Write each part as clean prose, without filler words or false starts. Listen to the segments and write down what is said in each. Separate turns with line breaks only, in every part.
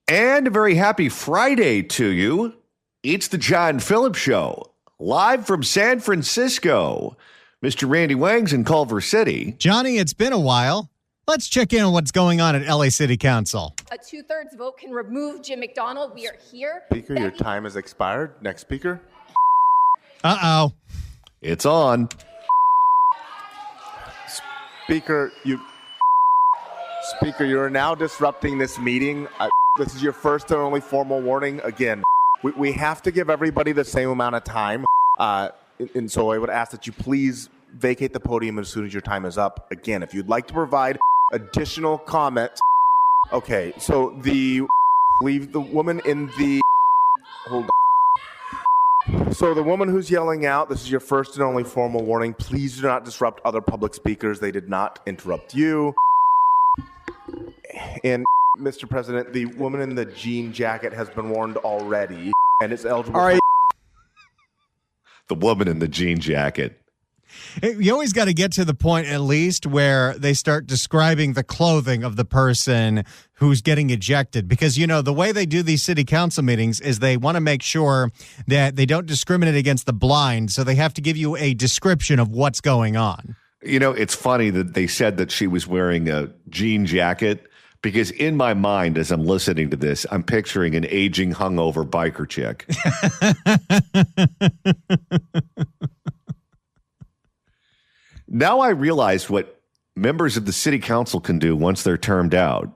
And a very happy Friday to you. It's the John Phillips Show, live from San Francisco. Mr. Randy Wang's in Culver City.
Johnny, it's been a while. Let's check in on what's going on at LA City Council.
A 2/3 vote can remove Jim McDonald. We are here.
Speaker, your time has expired. Next speaker.
Uh-oh.
It's on.
Speaker, you are now disrupting this meeting. This is your first and only formal warning. Again, we have to give everybody the same amount of time. And so I would ask that you please vacate the podium as soon as your time is up. Again, if you'd like to provide additional comments. Okay, so leave the woman in the, hold on. So the woman who's yelling out, this is your first and only formal warning. Please do not disrupt other public speakers. They did not interrupt you. And Mr. President, the woman in the jean jacket has been warned already and is eligible.
All right. The woman in the jean jacket.
You always got to get to the point at least where they start describing the clothing of the person who's getting ejected. Because, you know, the way they do these city council meetings is they want to make sure that they don't discriminate against the blind. So they have to give you a description of what's going on.
You know, it's funny that they said that she was wearing a jean jacket because in my mind, as I'm listening to this, I'm picturing an aging, hungover biker chick. Now I realize what members of the city council can do once they're termed out.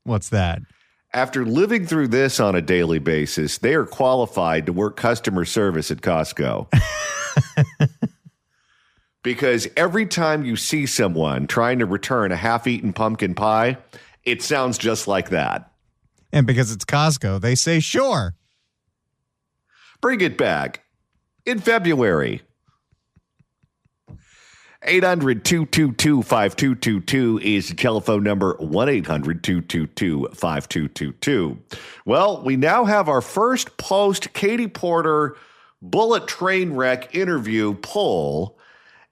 What's that?
After living through this on a daily basis, they are qualified to work customer service at Costco. Because every time you see someone trying to return a half-eaten pumpkin pie, it sounds just like that.
And because it's Costco, they say, sure.
Bring it back. In February. 800-222-5222 is the telephone number, 1-800-222-5222. Well, we now have our first post-Katie Porter bullet train wreck interview poll.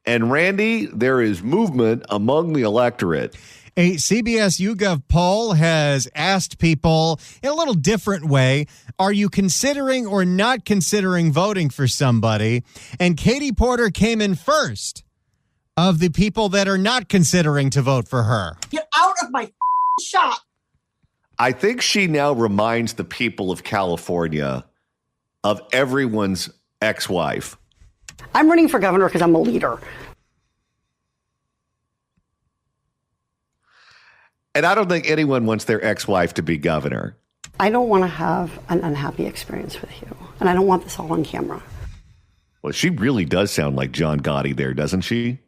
And Randy, there is movement among the electorate.
A CBS YouGov poll has asked people in a little different way, are you considering or not considering voting for somebody? And Katie Porter came in first of the people that are not considering to vote for her.
Get out of my shop.
I think she now reminds the people of California of everyone's ex-wife.
I'm running for governor because I'm a leader.
And I don't think anyone wants their ex-wife to be governor.
I don't want to have an unhappy experience with you. And I don't want this all on camera.
Well, she really does sound like John Gotti there, doesn't she?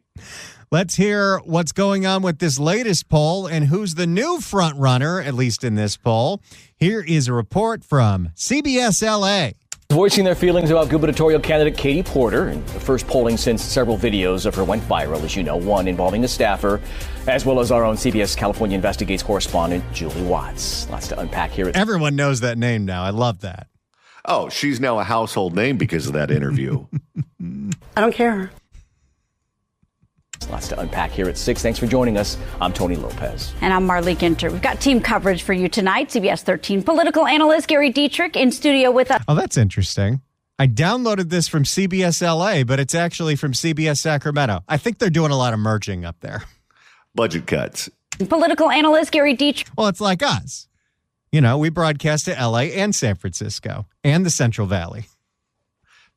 Let's hear what's going on with this latest poll and who's the new front runner, at least in this poll. Here is a report from CBS LA.
Voicing their feelings about gubernatorial candidate Katie Porter, and the first polling since several videos of her went viral, as you know, one involving a staffer, as well as our own CBS California Investigates correspondent, Julie Watts. Lots to unpack here.
Everyone knows that name now. I love that.
Oh, she's now a household name because of that interview.
I don't care.
Lots to unpack here at 6. Thanks for joining us. I'm Tony Lopez.
And I'm Marley Ginter. We've got team coverage for you tonight. CBS 13 political analyst Gary Dietrich in studio with us.
Oh, that's interesting. I downloaded this from CBS LA, but it's actually from CBS Sacramento. I think they're doing a lot of merging up there.
Budget cuts.
Political analyst Gary Dietrich.
Well, it's like us. You know, we broadcast to LA and San Francisco and the Central Valley.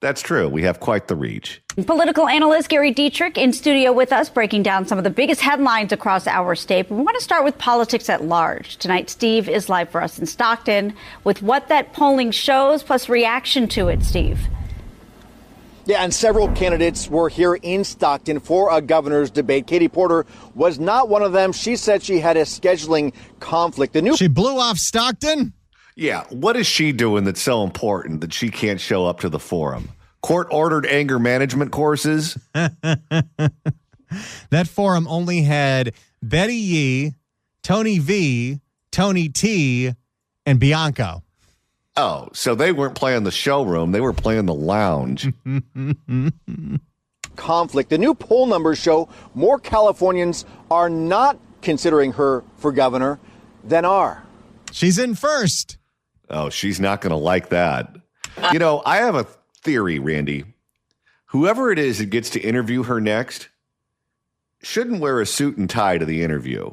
That's true. We have quite the reach.
Political analyst Gary Dietrich in studio with us, breaking down some of the biggest headlines across our state. We want to start with politics at large. Tonight, Steve is live for us in Stockton with what that polling shows, plus reaction to it, Steve.
Yeah, and several candidates were here in Stockton for a governor's debate. Katie Porter was not one of them. She said she had a scheduling conflict.
She blew off Stockton?
Yeah, what is she doing that's so important that she can't show up to the forum? Court-ordered anger management courses?
That forum only had Betty Yee, Tony V, Tony T, and Bianco.
Oh, so they weren't playing the showroom. They were playing the lounge.
Conflict. The new poll numbers show more Californians are not considering her for governor than are.
She's in first.
Oh, she's not going to like that. You know, I have a theory, Randy. Whoever it is that gets to interview her next shouldn't wear a suit and tie to the interview.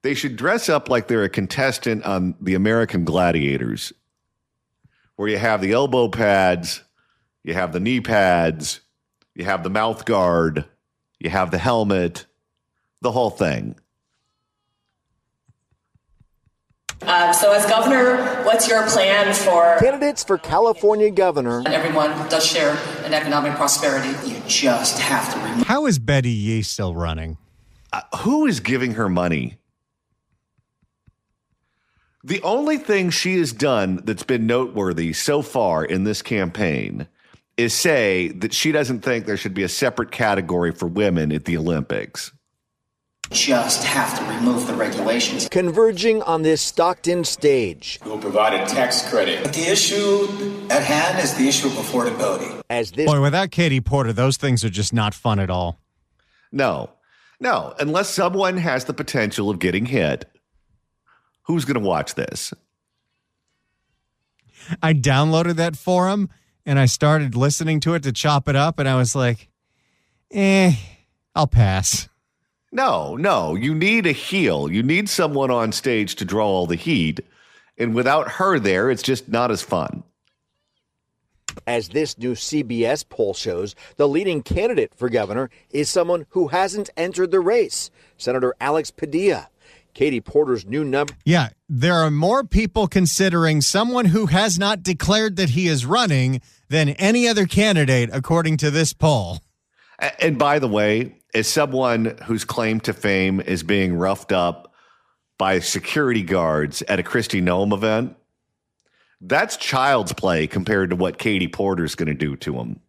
They should dress up like they're a contestant on the American Gladiators, where you have the elbow pads, you have the knee pads, you have the mouth guard, you have the helmet, the whole thing.
So as governor, what's your plan for
Candidates for California governor?
everyone does share in economic prosperity? You just have to remove.
How is Betty Yee still running?
Who is giving her money? The only thing she has done that's been noteworthy so far in this campaign is say that she doesn't think there should be a separate category for women at the Olympics.
Just have to remove the regulations.
Converging on this Stockton stage.
We will provide a tax credit.
But the issue at hand is the issue of affordability.
As this
Boy, without Katie Porter, those things are just not fun at all.
No, unless someone has the potential of getting hit. Who's going to watch this?
I downloaded that forum and I started listening to it to chop it up, and I was like, I'll pass.
No, you need a heel. You need someone on stage to draw all the heat. And without her there, it's just not as fun.
As this new CBS poll shows, the leading candidate for governor is someone who hasn't entered the race, Senator Alex Padilla. Katie Porter's new number.
Yeah, there are more people considering someone who has not declared that he is running than any other candidate, according to this poll.
And by the way, as someone whose claim to fame is being roughed up by security guards at a Kristi Noem event, that's child's play compared to what Katie Porter's going to do to him.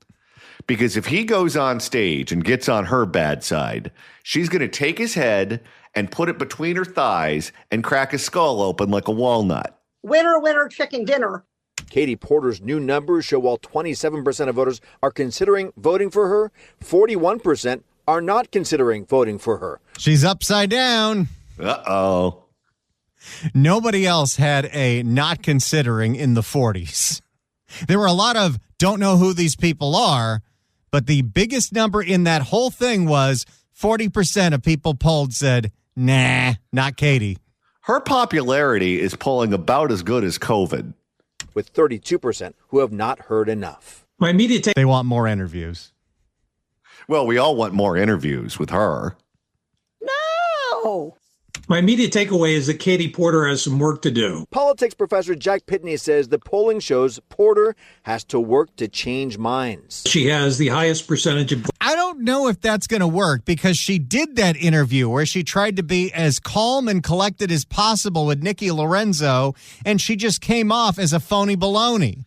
Because if he goes on stage and gets on her bad side, she's going to take his head and put it between her thighs and crack his skull open like a walnut.
Winner, winner, chicken dinner.
Katie Porter's new numbers show while 27% of voters are considering voting for her, 41% are not considering voting for her.
She's upside down.
Uh-oh.
Nobody else had a not considering in the 40s. There were a lot of don't know who these people are, but the biggest number in that whole thing was 40% of people polled said, nah, not Katie.
Her popularity is polling about as good as COVID.
With 32% who have not heard enough.
They want more interviews.
Well, we all want more interviews with her.
No.
My immediate takeaway is that Katie Porter has some work to do.
Politics professor Jack Pitney says the polling shows Porter has to work to change minds.
She has the highest percentage of...
I don't know if that's going to work because she did that interview where she tried to be as calm and collected as possible with Nikki Lorenzo, and she just came off as a phony baloney.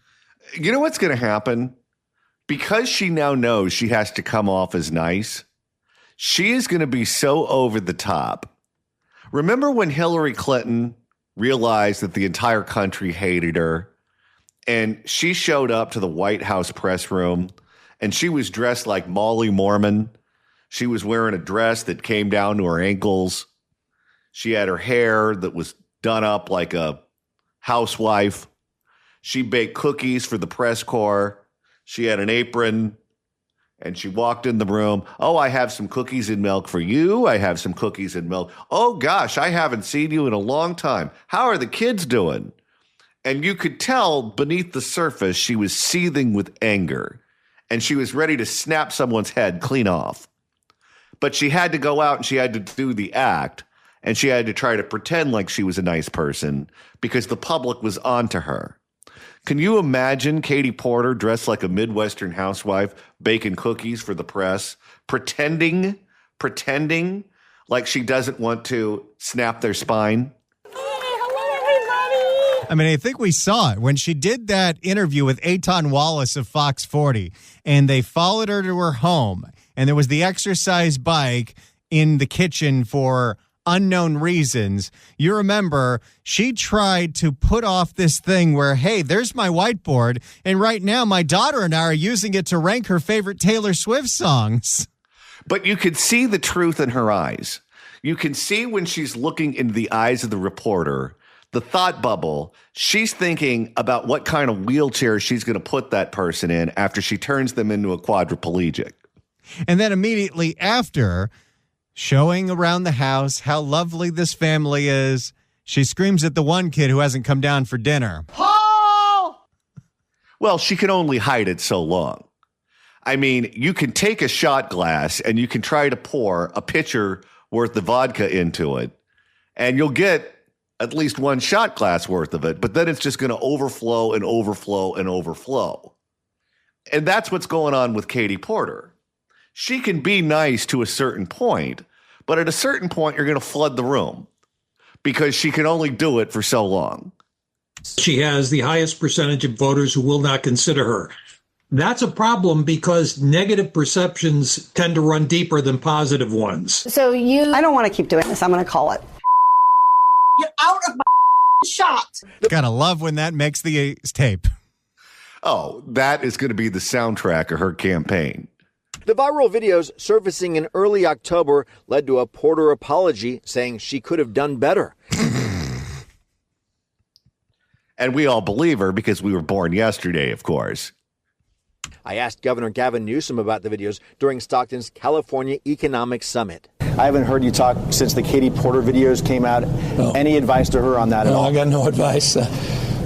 You know what's going to happen? Because she now knows she has to come off as nice, she is going to be so over the top. Remember when Hillary Clinton realized that the entire country hated her and she showed up to the White House press room and she was dressed like Molly Mormon? She was wearing a dress that came down to her ankles. She had her hair that was done up like a housewife. She baked cookies for the press corps. She had an apron. And she walked in the room. Oh, I have some cookies and milk for you. I have some cookies and milk. Oh, gosh, I haven't seen you in a long time. How are the kids doing? And you could tell beneath the surface she was seething with anger. And she was ready to snap someone's head clean off. But she had to go out and she had to do the act. And she had to try to pretend like she was a nice person because the public was onto her. Can you imagine Katie Porter dressed like a Midwestern housewife, baking cookies for the press, pretending like she doesn't want to snap their spine?
I mean, I think we saw it when she did that interview with Eitan Wallace of Fox 40, and they followed her to her home, and there was the exercise bike in the kitchen for unknown reasons. You remember she tried to put off this thing where, hey, there's my whiteboard, and right now my daughter and I are using it to rank her favorite Taylor Swift songs.
But you could see the truth in her eyes. You can see when she's looking into the eyes of the reporter the thought bubble, she's thinking about what kind of wheelchair she's going to put that person in after she turns them into a quadriplegic.
And then immediately after, showing around the house how lovely this family is, she screams at the one kid who hasn't come down for dinner.
Paul!
Well, she can only hide it so long. I mean, you can take a shot glass and you can try to pour a pitcher worth of vodka into it, and you'll get at least one shot glass worth of it, but then it's just going to overflow and overflow and overflow. And that's what's going on with Katie Porter. She can be nice to a certain point, but at a certain point, you're going to flood the room because she can only do it for so long.
She has the highest percentage of voters who will not consider her. That's a problem because negative perceptions tend to run deeper than positive ones.
I don't want to keep doing this. I'm going to call it.
Get out of my shot.
Gotta love when that makes the tape.
Oh, that is going to be the soundtrack of her campaign.
The viral videos surfacing in early October led to a Porter apology saying she could have done better.
And we all believe her because we were born yesterday, of course.
I asked Governor Gavin Newsom about the videos during Stockton's California Economic Summit.
I haven't heard you talk since the Katie Porter videos came out. No. Any advice to her on that at all?
I got no advice.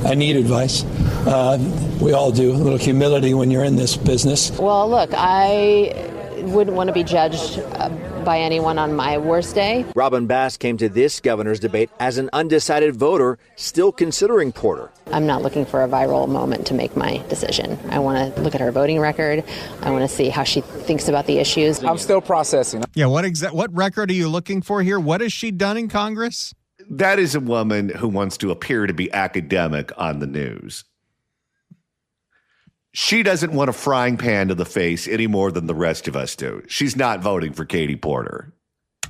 I need advice. We all do. A little humility when you're in this business.
Well, look, I wouldn't want to be judged by anyone on my worst day.
Robin Bass came to this governor's debate as an undecided voter still considering Porter.
I'm not looking for a viral moment to make my decision. I want to look at her voting record. I want to see how she thinks about the issues.
I'm still processing.
Yeah, what record are you looking for here? What has she done in Congress?
That is a woman who wants to appear to be academic on the news. She doesn't want a frying pan to the face any more than the rest of us do. She's not voting for Katie Porter.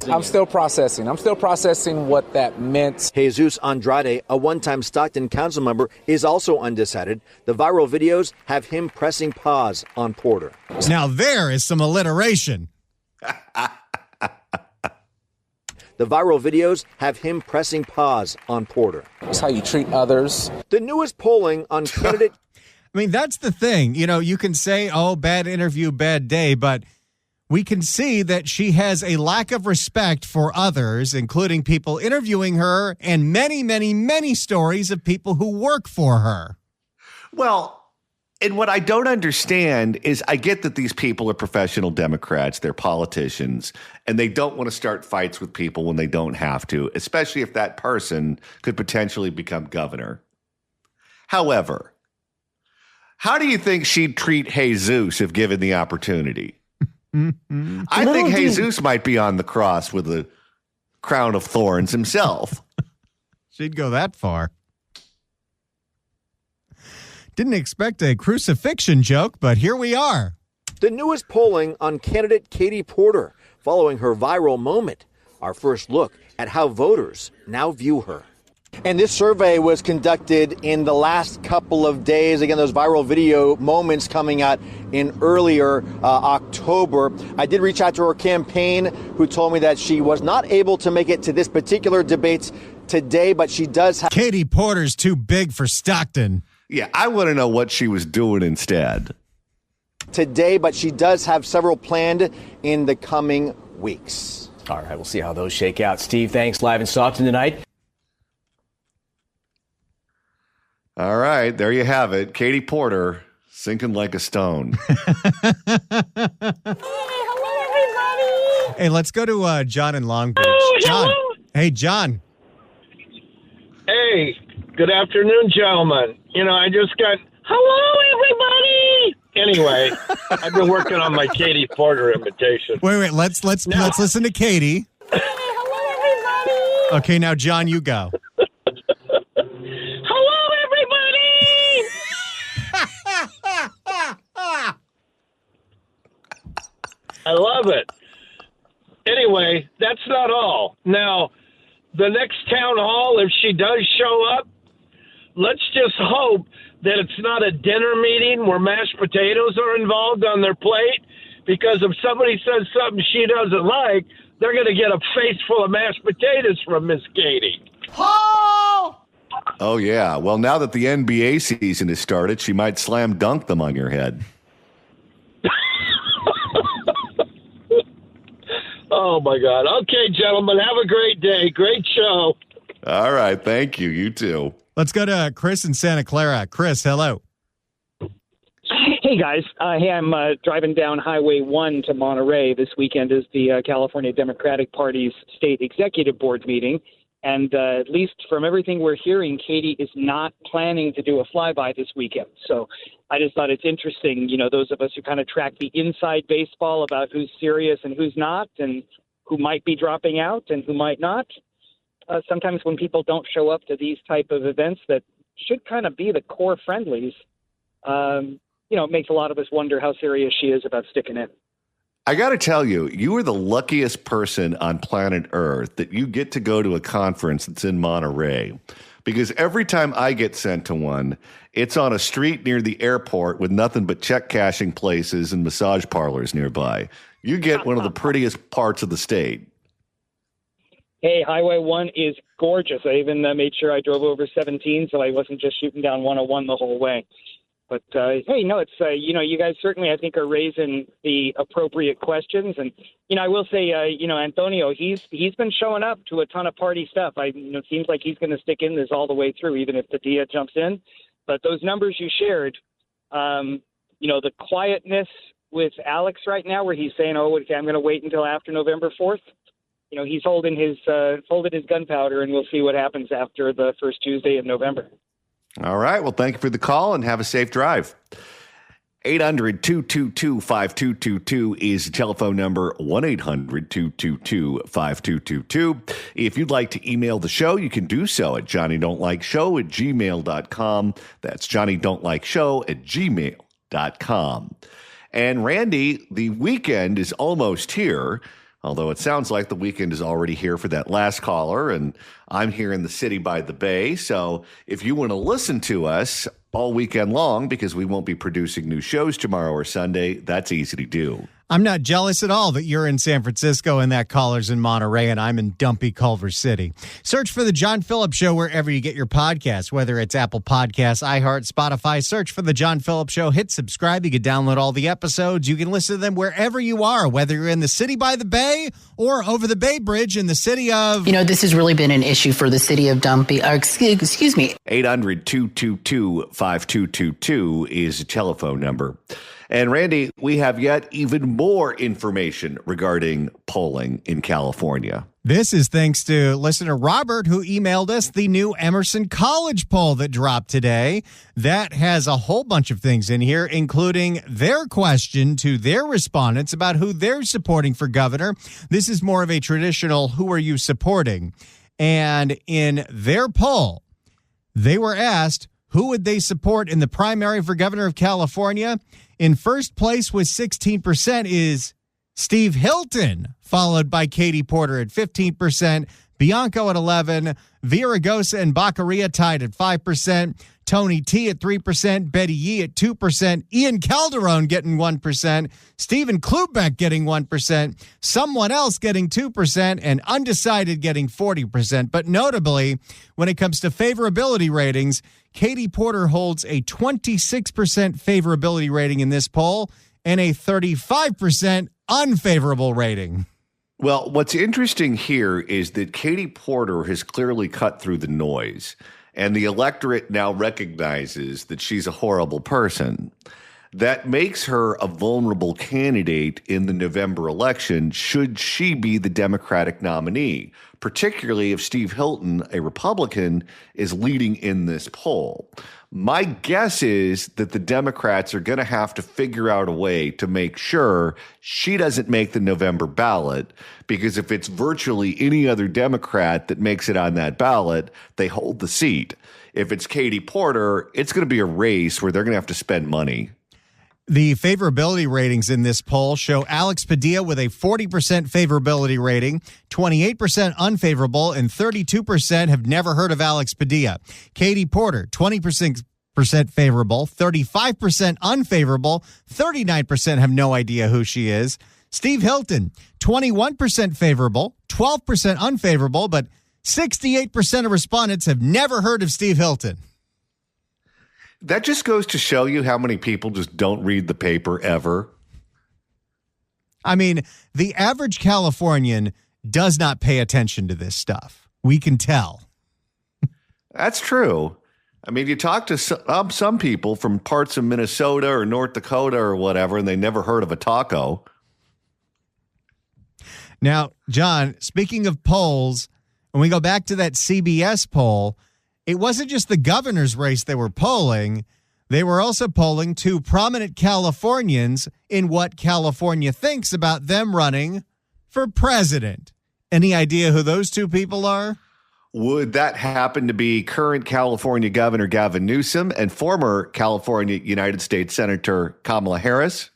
I'm still processing. I'm still processing what that meant.
Jesus Andrade, a one-time Stockton council member, is also undecided. The viral videos have him pressing pause on Porter.
Now there is some alliteration.
The viral videos have him pressing pause on Porter.
That's how you treat others.
The newest polling on candidate...
I mean, that's the thing. You know, you can say, oh, bad interview, bad day, but we can see that she has a lack of respect for others, including people interviewing her and many, many, many stories of people who work for her.
Well, and what I don't understand is I get that these people are professional Democrats, they're politicians, and they don't want to start fights with people when they don't have to, especially if that person could potentially become governor. However, how do you think she'd treat Jesus if given the opportunity? I think Jesus might be on the cross with a crown of thorns himself.
She'd go that far. Didn't expect a crucifixion joke, but here we are.
The newest polling on candidate Katie Porter following her viral moment. Our first look at how voters now view her. And this survey was conducted in the last couple of days. Again, those viral video moments coming out in earlier October. I did reach out to her campaign, who told me that she was not able to make it to this particular debate today, but she does have...
Katie Porter's too big for Stockton.
Yeah, I want to know what she was doing instead.
Today, but she does have several planned in the coming weeks.
All right, we'll see how those shake out. Steve, thanks. Live in Stockton tonight.
All right, there you have it. Katie Porter, sinking like a stone.
Hello, everybody.
Hey, let's go to John in Long Beach. John.
Hello.
Hey, John.
Hey, good afternoon, gentlemen. You know, I just got, hello, everybody. Anyway, I've been working on my Katie Porter imitation.
Wait, let's listen to Katie.
Hello, everybody.
Okay, now, John, you go.
I love it. Anyway, that's not all. Now, the next town hall, if she does show up, let's just hope that it's not a dinner meeting where mashed potatoes are involved on their plate, because if somebody says something she doesn't like, they're going to get a face full of mashed potatoes from Miss Katie.
Paul!
Oh, yeah. Well, now that the NBA season has started, she might slam dunk them on your head.
Oh, my God. Okay, gentlemen, have a great day. Great show.
All right. Thank you. You too.
Let's go to Chris in Santa Clara. Chris, hello.
Hey, guys. I'm driving down Highway 1 to Monterey. This weekend is the California Democratic Party's state executive board meeting. And at least from everything we're hearing, Katie is not planning to do a flyby this weekend. So I just thought it's interesting, those of us who kind of track the inside baseball about who's serious and who's not, and who might be dropping out and who might not. Sometimes when people don't show up to these type of events that should kind of be the core friendlies, it makes a lot of us wonder how serious she is about sticking in.
I got to tell you, you are the luckiest person on planet Earth that you get to go to a conference that's in Monterey. Because every time I get sent to one, it's on a street near the airport with nothing but check cashing places and massage parlors nearby. You get one of the prettiest parts of the state.
Hey, Highway 1 is gorgeous. I even made sure I drove over 17 so I wasn't just shooting down 101 the whole way. But, hey, no, it's, you guys certainly, I think, are raising the appropriate questions. And, I will say, Antonio, he's been showing up to a ton of party stuff. It seems like he's going to stick in this all the way through, even if Padilla jumps in. But those numbers you shared, the quietness with Alex right now where he's saying, okay, I'm going to wait until after November 4th. He's holding his folded his gunpowder, and we'll see what happens after the first Tuesday of November.
All right. Well, thank you for the call and have a safe drive. 800-222-5222 is the telephone number, 1-800-222-5222. If you'd like to email the show, you can do so at johnnydon'tlikeshow@gmail.com. That's johnnydon'tlikeshow@gmail.com. And Randy, the weekend is almost here. Although it sounds like the weekend is already here for that last caller, and I'm here in the city by the bay. So if you want to listen to us all weekend long, because we won't be producing new shows tomorrow or Sunday, that's easy to do.
I'm not jealous at all that you're in San Francisco and that caller's in Monterey and I'm in dumpy Culver City. Search for The John Phillips Show wherever you get your podcasts, whether it's Apple Podcasts, iHeart, Spotify. Search for The John Phillips Show. Hit subscribe. You can download all the episodes. You can listen to them wherever you are, whether you're in the city by the bay or over the Bay Bridge in the city of...
this has really been an issue for the city of Dumpy. Excuse me.
800-222-5222 is the telephone number. And Randy, we have yet even more information regarding polling in California.
This is thanks to listener Robert, who emailed us the new Emerson College poll that dropped today. That has a whole bunch of things in here, including their question to their respondents about who they're supporting for governor. This is more of a traditional, who are you supporting? And in their poll, they were asked, who would they support in the primary for governor of California? In first place with 16% is Steve Hilton, followed by Katie Porter at 15%, Bianco at 11%, Villaraigosa and Baccaria tied at 5%, Tony T at 3%, Betty Yee at 2%, Ian Calderon getting 1%, Stephen Klubeck getting 1%, someone else getting 2%, and undecided getting 40%. But notably, when it comes to favorability ratings, Katie Porter holds a 26% favorability rating in this poll and a 35% unfavorable rating.
Well, what's interesting here is that Katie Porter has clearly cut through the noise, and the electorate now recognizes that she's a horrible person. That makes her a vulnerable candidate in the November election should she be the Democratic nominee, particularly if Steve Hilton, a Republican, is leading in this poll. My guess is that the Democrats are going to have to figure out a way to make sure she doesn't make the November ballot, because if it's virtually any other Democrat that makes it on that ballot, they hold the seat. If it's Katie Porter, it's going to be a race where they're going to have to spend money.
The favorability ratings in this poll show Alex Padilla with a 40% favorability rating, 28% unfavorable, and 32% have never heard of Alex Padilla. Katie Porter, 20% favorable, 35% unfavorable, 39% have no idea who she is. Steve Hilton, 21% favorable, 12% unfavorable, but 68% of respondents have never heard of Steve Hilton.
That just goes to show you how many people just don't read the paper ever.
I mean, the average Californian does not pay attention to this stuff. We can tell.
That's true. I mean, you talk to some people from parts of Minnesota or North Dakota or whatever, and they never heard of a taco.
Now, John, speaking of polls, when we go back to that CBS poll, it wasn't just the governor's race they were polling. They were also polling two prominent Californians in what California thinks about them running for president. Any idea who those two people are?
Would that happen to be current California Governor Gavin Newsom and former California United States Senator Kamala Harris?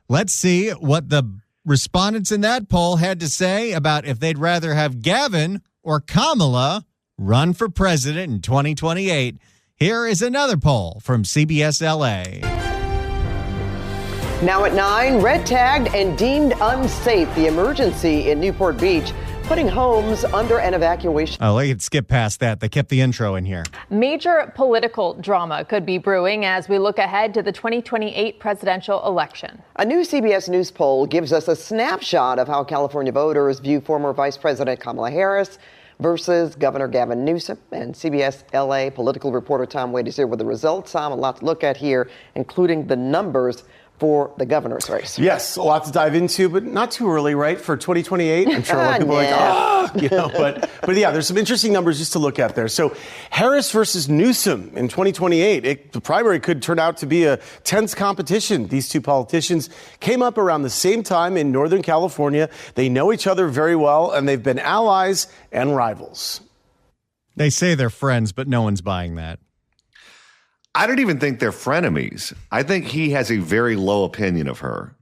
Let's see what the respondents in that poll had to say about if they'd rather have Gavin or Kamala run for president in 2028. Here is another poll from CBS LA.
Now at 9, red tagged and deemed unsafe. The emergency in Newport Beach, putting homes under an evacuation.
Oh, they could skip past that. They kept the intro in here.
Major political drama could be brewing as we look ahead to the 2028 presidential election.
A new CBS News poll gives us a snapshot of how California voters view former Vice President Kamala Harris versus Governor Gavin Newsom. And CBS LA political reporter Tom Wade is here with the results. Tom, a lot to look at here, including the numbers for the governor's race.
Yes, a lot to dive into, but not too early, right? For 2028, I'm sure a lot of people are like, but yeah, there's some interesting numbers just to look at there. So Harris versus Newsom in 2028, the primary could turn out to be a tense competition. These two politicians came up around the same time in Northern California. They know each other very well, and they've been allies and rivals.
They say they're friends, but no one's buying that.
I don't even think they're frenemies. I think he has a very low opinion of her.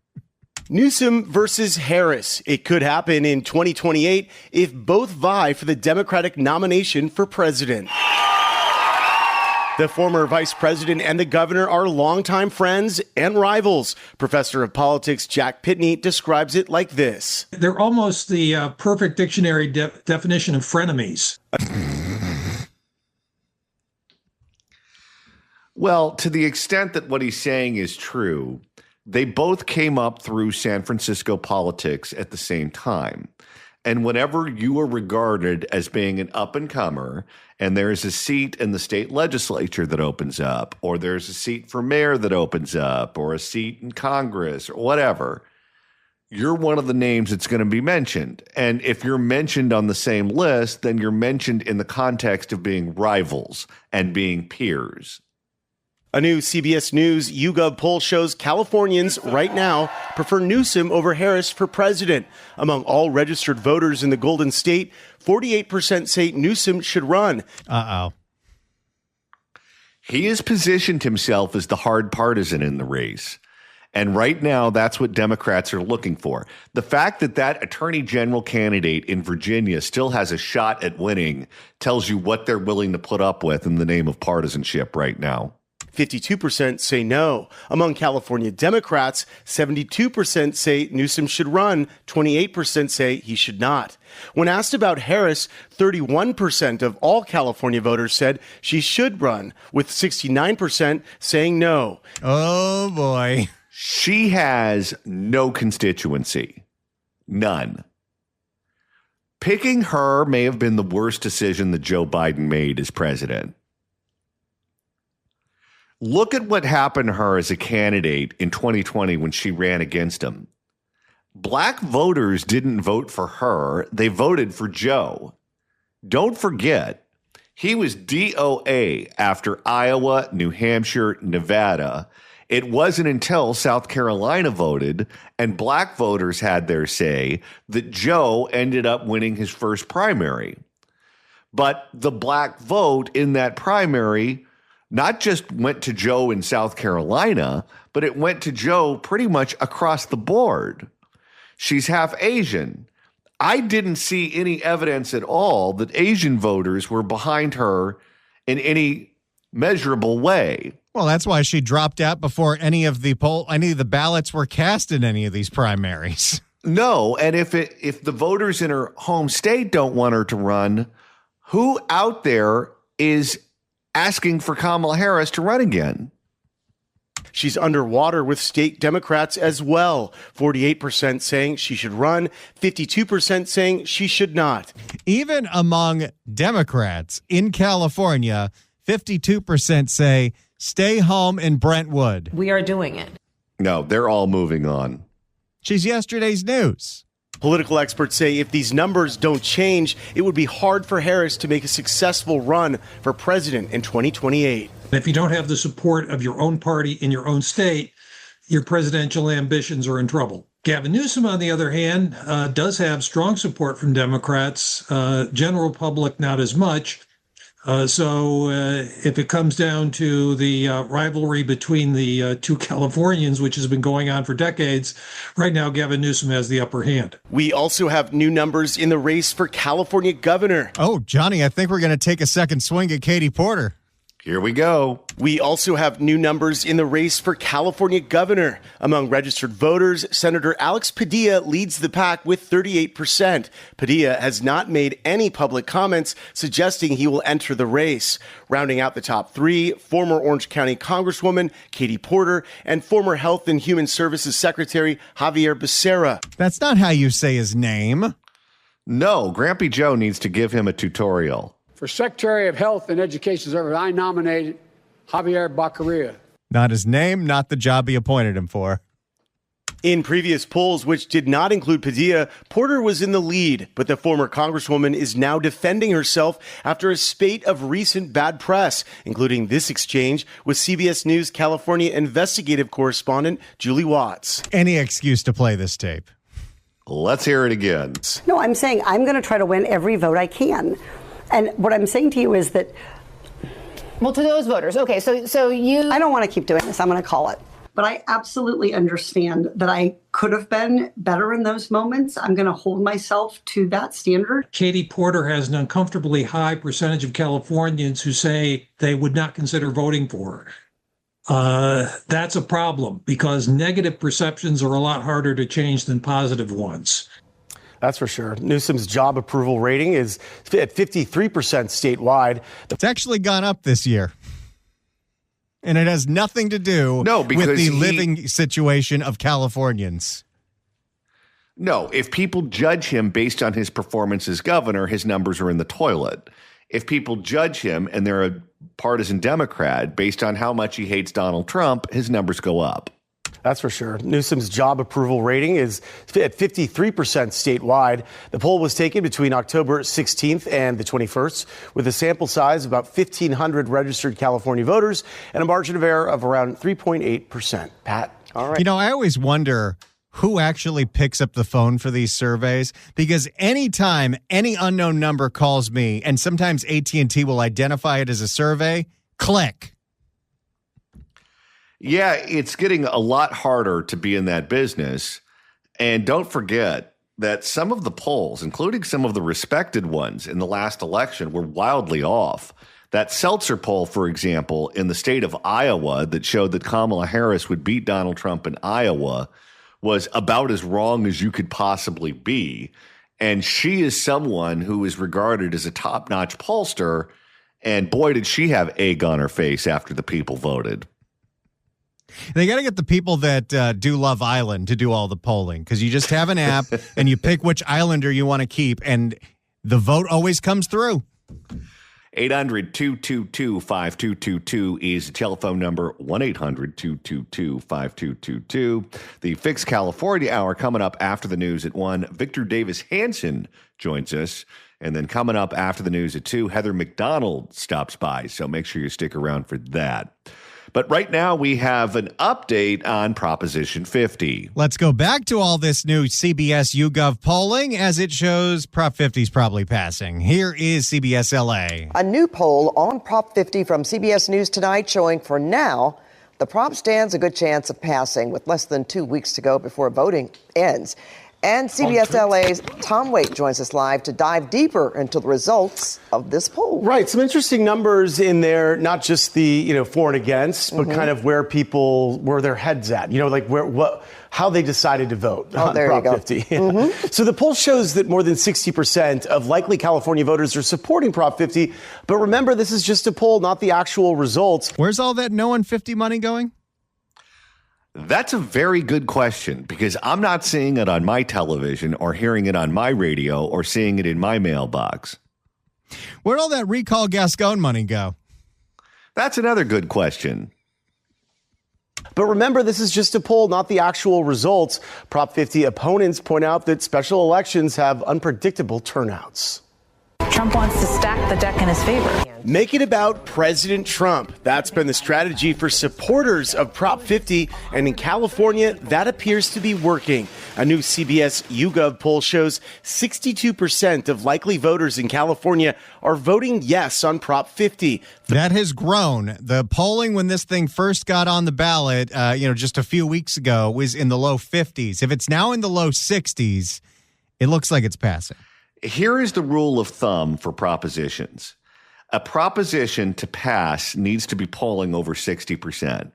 Newsom versus Harris. It could happen in 2028 if both vie for the Democratic nomination for president. The former vice president and the governor are longtime friends and rivals. Professor of politics Jack Pitney describes it like this.
They're almost the perfect dictionary definition of frenemies.
Well, to the extent that what he's saying is true, they both came up through San Francisco politics at the same time. And whenever you are regarded as being an up-and-comer, and there's a seat in the state legislature that opens up, or there's a seat for mayor that opens up, or a seat in Congress, or whatever, you're one of the names that's going to be mentioned. And if you're mentioned on the same list, then you're mentioned in the context of being rivals and being peers.
A new CBS News YouGov poll shows Californians right now prefer Newsom over Harris for president. Among all registered voters in the Golden State, 48% say Newsom should run.
Uh-oh.
He has positioned himself as the hard partisan in the race. And right now, that's what Democrats are looking for. The fact that that attorney general candidate in Virginia still has a shot at winning tells you what they're willing to put up with in the name of partisanship right now.
52% say no. Among California Democrats, 72% say Newsom should run, 28% say he should not. When asked about Harris, 31% of all California voters said she should run, with 69% saying no.
Oh, boy.
She has no constituency. None. Picking her may have been the worst decision that Joe Biden made as president. Look at what happened to her as a candidate in 2020 when she ran against him. Black voters didn't vote for her. They voted for Joe. Don't forget, he was DOA after Iowa, New Hampshire, Nevada. It wasn't until South Carolina voted and black voters had their say that Joe ended up winning his first primary. But the black vote in that primary not just went to Joe in South Carolina, but it went to Joe pretty much across the board. She's half Asian. I didn't see any evidence at all that Asian voters were behind her in any measurable way.
Well, that's why she dropped out before any of the ballots were cast in any of these primaries.
No, and if the voters in her home state don't want her to run, who out there is asking for Kamala Harris to run again?
She's underwater with state Democrats as well. 48% saying she should run, 52% saying she should not.
Even among Democrats in California, 52% say stay home in Brentwood.
We are doing it.
No, they're all moving on.
She's yesterday's news.
Political experts say if these numbers don't change, it would be hard for Harris to make a successful run for president in 2028.
If you don't have the support of your own party in your own state, your presidential ambitions are in trouble. Gavin Newsom, on the other hand, does have strong support from Democrats, general public not as much. So if it comes down to the rivalry between the two Californians, which has been going on for decades, right now Gavin Newsom has the upper hand.
We also have new numbers in the race for California governor.
Oh, Johnny, I think we're going to take a second swing at Katie Porter.
Here we go.
We also have new numbers in the race for California governor. Among registered voters, Senator Alex Padilla leads the pack with 38%. Padilla has not made any public comments suggesting he will enter the race. Rounding out the top three, former Orange County Congresswoman Katie Porter and former Health and Human Services Secretary Javier Becerra.
That's not how you say his name.
No, Grampy Joe needs to give him a tutorial.
For Secretary of Health and Education Service, I nominated Javier Becerra.
Not his name, not the job he appointed him for.
In previous polls, which did not include Padilla, Porter was in the lead, but the former Congresswoman is now defending herself after a spate of recent bad press, including this exchange with CBS News California investigative correspondent Julie Watts.
Any excuse to play this tape.
Let's hear it again.
No, I'm saying I'm going to try to win every vote I can. And what I'm saying to you is that...
Well, to those voters, okay, so you...
I don't want to keep doing this. I'm going to call it. But I absolutely understand that I could have been better in those moments. I'm going to hold myself to that standard.
Katie Porter has an uncomfortably high percentage of Californians who say they would not consider voting for her. That's a problem because negative perceptions are a lot harder to change than positive ones.
That's for sure. Newsom's job approval rating is at 53% statewide.
It's actually gone up this year. And it has nothing to do with the living situation of Californians.
No, if people judge him based on his performance as governor, his numbers are in the toilet. If people judge him and they're a partisan Democrat based on how much he hates Donald Trump, his numbers go up.
That's for sure. Newsom's job approval rating is at 53% statewide. The poll was taken between October 16th and the 21st with a sample size of about 1,500 registered California voters and a margin of error of around 3.8%. Pat? All right.
You know, I always wonder who actually picks up the phone for these surveys, because anytime any unknown number calls me, and sometimes AT&T will identify it as a survey, click.
Yeah, it's getting a lot harder to be in that business. And don't forget that some of the polls, including some of the respected ones in the last election, were wildly off. That Seltzer poll, for example, in the state of Iowa that showed that Kamala Harris would beat Donald Trump in Iowa was about as wrong as you could possibly be. And she is someone who is regarded as a top-notch pollster. And boy, did she have egg on her face after the people voted.
They got to get the people that do Love Island to do all the polling, because you just have an app and you pick which Islander you want to keep, and the vote always comes through.
800-222-5222 is the telephone number, 1-800-222-5222. The Fix California Hour coming up after the news at 1. Victor Davis Hanson joins us. And then coming up after the news at 2, Heather McDonald stops by. So make sure you stick around for that. But right now we have an update on Proposition 50.
Let's go back to all this new CBS YouGov polling as it shows Prop 50 is probably passing. Here is CBS LA.
A new poll on Prop 50 from CBS News Tonight showing for now the prop stands a good chance of passing with less than 2 weeks to go before voting ends. And CBS LA's Tom Waite joins us live to dive deeper into the results of this poll.
Right. Some interesting numbers in there, not just the, for and against, but kind of where their heads at, like how they decided to vote on Prop 50. So the poll shows that more than 60% of likely California voters are supporting Prop 50. But remember, this is just a poll, not the actual results.
Where's all that No on 50 money going?
That's a very good question, because I'm not seeing it on my television or hearing it on my radio or seeing it in my mailbox.
Where'd all that Recall Gascon money go?
That's another good question.
But remember, this is just a poll, not the actual results. Prop 50 opponents point out that special elections have unpredictable turnouts.
Trump wants to stack the deck in his favor.
Make it about President Trump. That's been the strategy for supporters of Prop 50. And in California, that appears to be working. A new CBS YouGov poll shows 62% of likely voters in California are voting yes on Prop 50.
That has grown. The polling when this thing first got on the ballot, just a few weeks ago, was in the low 50s. If it's now in the low 60s, it looks like it's passing.
Here is the rule of thumb for propositions. A proposition to pass needs to be polling over 60%.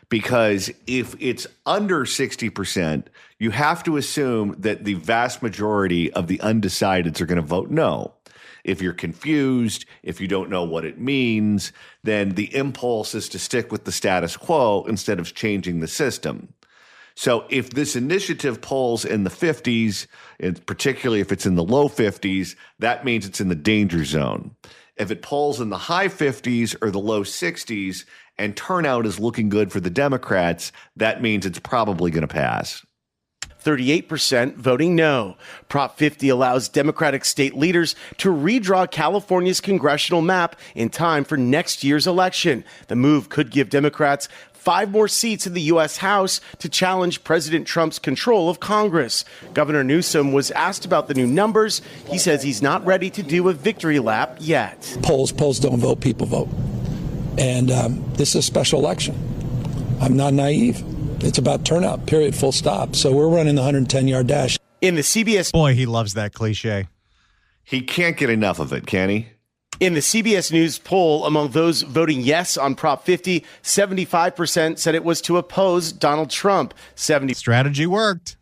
Because if it's under 60%, you have to assume that the vast majority of the undecideds are going to vote no. If you're confused, if you don't know what it means, then the impulse is to stick with the status quo instead of changing the system. So if this initiative polls in the 50s, and particularly if it's in the low 50s, that means it's in the danger zone. If it polls in the high 50s or the low 60s and turnout is looking good for the Democrats, that means it's probably going to pass.
38% voting no. Prop 50 allows Democratic state leaders to redraw California's congressional map in time for next year's election. The move could give Democrats 5 more seats in the U.S. House to challenge President Trump's control of Congress. Governor Newsom was asked about the new numbers. He says he's not ready to do a victory lap yet.
Polls don't vote, people vote. And this is a special election. I'm not naive. It's about turnout, period, full stop. So we're running the 110-yard dash.
In the CBS...
Boy, he loves that cliche.
He can't get enough of it, can he?
In the CBS News poll, among those voting yes on Prop 50, 75% said it was to oppose Donald Trump.
Strategy worked.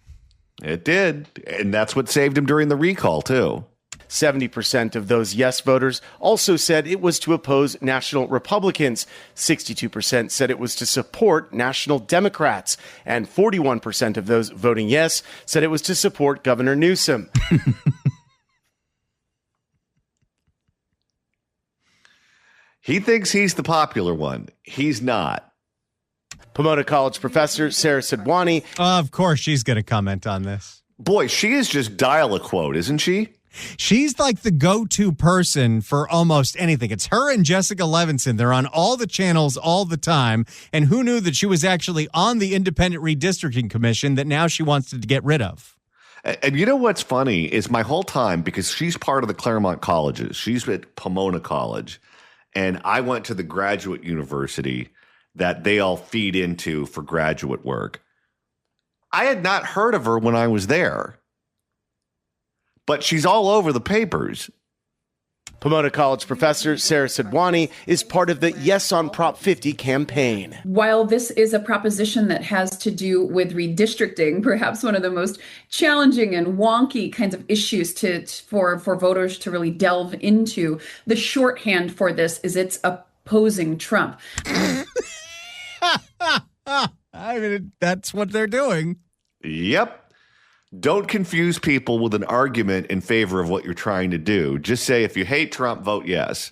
It did. And that's what saved him during the recall, too.
70% of those yes voters also said it was to oppose national Republicans. 62% said it was to support national Democrats. And 41% of those voting yes said it was to support Governor Newsom.
He thinks he's the popular one. He's not.
Pomona College professor Sarah Sidwani.
Of course, she's going to comment on this.
Boy, she is just dial a quote, isn't she?
She's like the go-to person for almost anything. It's her and Jessica Levinson. They're on all the channels all the time. And who knew that she was actually on the Independent Redistricting Commission that now she wants to get rid of?
And you know what's funny is my whole time, because she's part of the Claremont colleges. She's at Pomona College. And I went to the graduate university that they all feed into for graduate work. I had not heard of her when I was there, but she's all over the papers.
Pomona College professor Sarah Sidwani is part of the Yes on Prop 50 campaign.
While this is a proposition that has to do with redistricting, perhaps one of the most challenging and wonky kinds of issues for voters to really delve into, the shorthand for this is it's opposing Trump.
I mean, that's what they're doing.
Yep. Don't confuse people with an argument in favor of what you're trying to do. Just say, if you hate Trump, vote yes.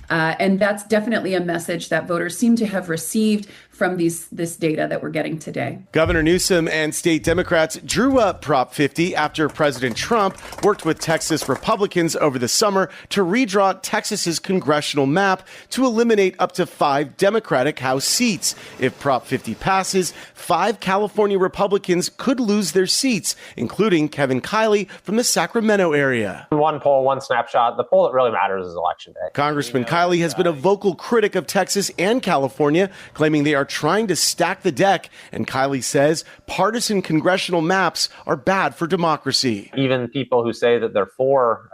And that's definitely a message that voters seem to have received from this data that we're getting today.
Governor Newsom and state Democrats drew up Prop 50 after President Trump worked with Texas Republicans over the summer to redraw Texas's congressional map to eliminate up to 5 Democratic House seats. If Prop 50 passes, 5 California Republicans could lose their seats, including Kevin Kiley from the Sacramento area.
One poll, one snapshot. The poll that really matters is Election Day.
Congressman Kiley Kiley has been a vocal critic of Texas and California, claiming they are trying to stack the deck. And Kiley says partisan congressional maps are bad for democracy.
Even people who say that they're for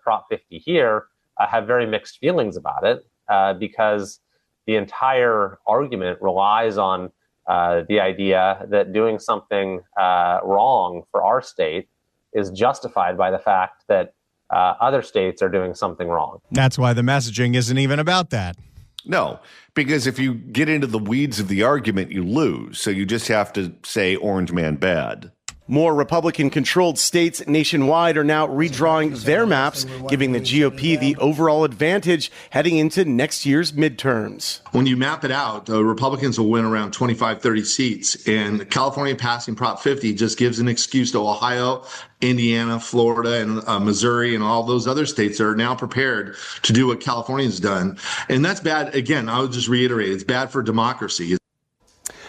Prop 50 here have very mixed feelings about it because the entire argument relies on the idea that doing something wrong for our state is justified by the fact that other states are doing something wrong.
That's why the messaging isn't even about that.
No, because if you get into the weeds of the argument, you lose. So you just have to say Orange Man bad.
More Republican-controlled states nationwide are now redrawing their maps, giving the GOP the overall advantage heading into next year's midterms.
When you map it out, Republicans will win around 25, 30 seats. And California passing Prop 50 just gives an excuse to Ohio, Indiana, Florida, and Missouri, and all those other states that are now prepared to do what California's done. And that's bad. Again, I would just reiterate, it's bad for democracy.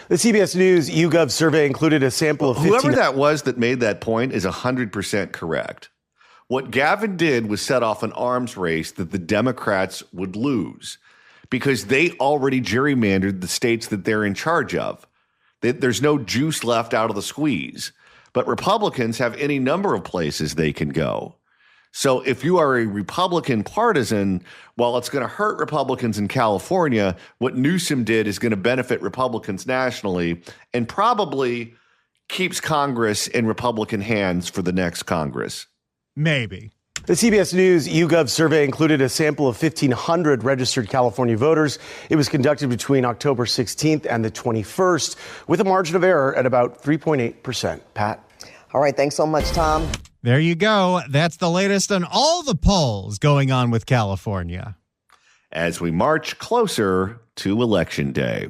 The CBS News YouGov survey included a sample of 15...
Whoever that was that made that point is 100% correct. What Gavin did was set off an arms race that the Democrats would lose because they already gerrymandered the states that they're in charge of. There's no juice left out of the squeeze. But Republicans have any number of places they can go. So if you are a Republican partisan, while it's going to hurt Republicans in California, what Newsom did is going to benefit Republicans nationally and probably keeps Congress in Republican hands for the next Congress.
Maybe.
The CBS News YouGov survey included a sample of 1,500 registered California voters. It was conducted between October 16th and the 21st with a margin of error at about 3.8%. Pat?
All right. Thanks so much, Tom.
There you go. That's the latest on all the polls going on with California.
As we march closer to Election Day.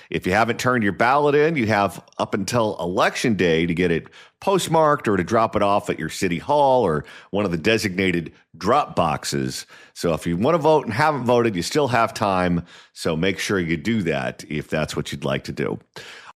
If you haven't turned your ballot in, you have up until Election Day to get it postmarked or to drop it off at your city hall or one of the designated drop boxes. So if you want to vote and haven't voted, you still have time. So make sure you do that if that's what you'd like to do.